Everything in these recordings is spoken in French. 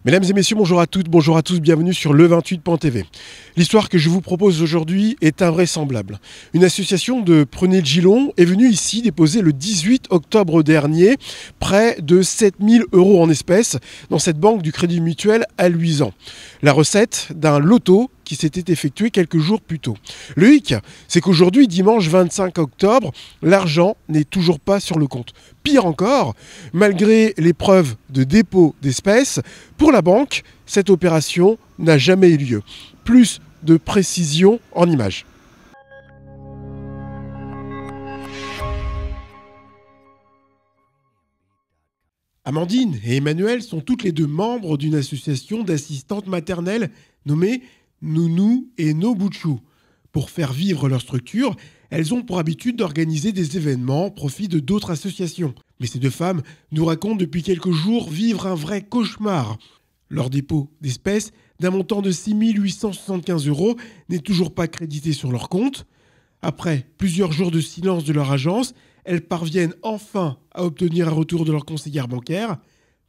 Mesdames et messieurs, bonjour à toutes, bonjour à tous, bienvenue sur le28.tv. L'histoire que je vous propose aujourd'hui est invraisemblable. Une association de Prenez-le-Gillon est venue ici déposer le 18 octobre dernier près de 7 000 € en espèces dans cette banque du Crédit Mutuel à Luisan. La recette d'un loto qui s'était effectué quelques jours plus tôt. Le hic, c'est qu'aujourd'hui, dimanche 25 octobre, l'argent n'est toujours pas sur le compte. Pire encore, malgré les preuves de dépôt d'espèces, pour la banque, cette opération n'a jamais eu lieu. Plus de précision en images. Amandine et Emmanuel sont toutes les deux membres d'une association d'assistantes maternelles nommée Nounou et Nobouchou. Pour faire vivre leur structure, elles ont pour habitude d'organiser des événements au profit de d'autres associations. Mais ces deux femmes nous racontent depuis quelques jours vivre un vrai cauchemar. Leur dépôt d'espèces d'un montant de 6 875 € n'est toujours pas crédité sur leur compte. Après plusieurs jours de silence de leur agence, elles parviennent enfin à obtenir un retour de leur conseillère bancaire,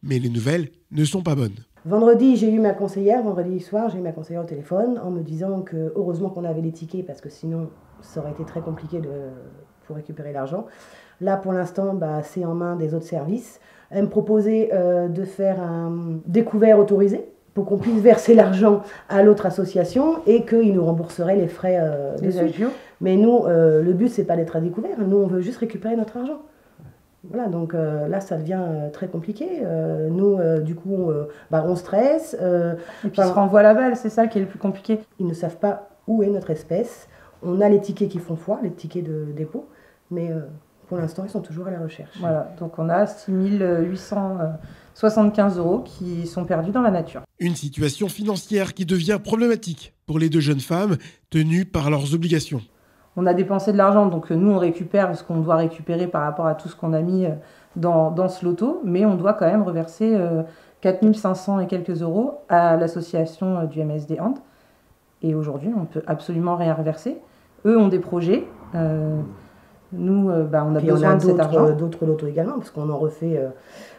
mais les nouvelles ne sont pas bonnes. Vendredi soir, j'ai eu ma conseillère au téléphone en me disant que heureusement qu'on avait les tickets parce que sinon ça aurait été très compliqué pour récupérer l'argent. Là pour l'instant, c'est en main des autres services. Elle me proposait de faire un découvert autorisé pour qu'on puisse verser l'argent à l'autre association et qu'ils nous rembourseraient les frais dessus. Mais nous, le but c'est pas d'être à découvert, nous on veut juste récupérer notre argent. Voilà, donc là, ça devient très compliqué. Nous, du coup, on stresse. Et puis, ils se renvoient la balle, c'est ça qui est le plus compliqué. Ils ne savent pas où est notre espèce. On a les tickets qui font foi, les tickets de dépôt, mais pour l'instant, ils sont toujours à la recherche. Voilà, donc on a 6 875 € qui sont perdus dans la nature. Une situation financière qui devient problématique pour les deux jeunes femmes tenues par leurs obligations. On a dépensé de l'argent, donc nous on récupère ce qu'on doit récupérer par rapport à tout ce qu'on a mis dans ce loto, mais on doit quand même reverser 4 500 et quelques euros à l'association du MSD Hand. Et aujourd'hui, on ne peut absolument rien reverser. Eux ont des projets, nous on a besoin de cet argent. On a d'autres lotos également, parce qu'on en refait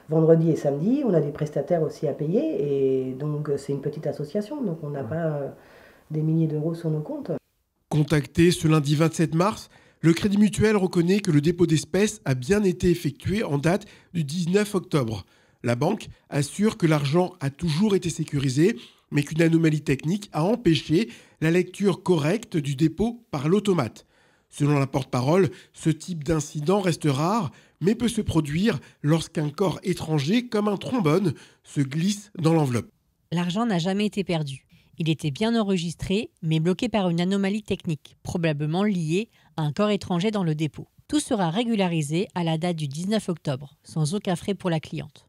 vendredi et samedi, on a des prestataires aussi à payer, et donc c'est une petite association, donc on n'a pas des milliers d'euros sur nos comptes. Contacté ce lundi 27 mars, le Crédit Mutuel reconnaît que le dépôt d'espèces a bien été effectué en date du 19 octobre. La banque assure que l'argent a toujours été sécurisé, mais qu'une anomalie technique a empêché la lecture correcte du dépôt par l'automate. Selon la porte-parole, ce type d'incident reste rare, mais peut se produire lorsqu'un corps étranger, comme un trombone, se glisse dans l'enveloppe. L'argent n'a jamais été perdu. Il était bien enregistré, mais bloqué par une anomalie technique, probablement liée à un corps étranger dans le dépôt. Tout sera régularisé à la date du 19 octobre, sans aucun frais pour la cliente.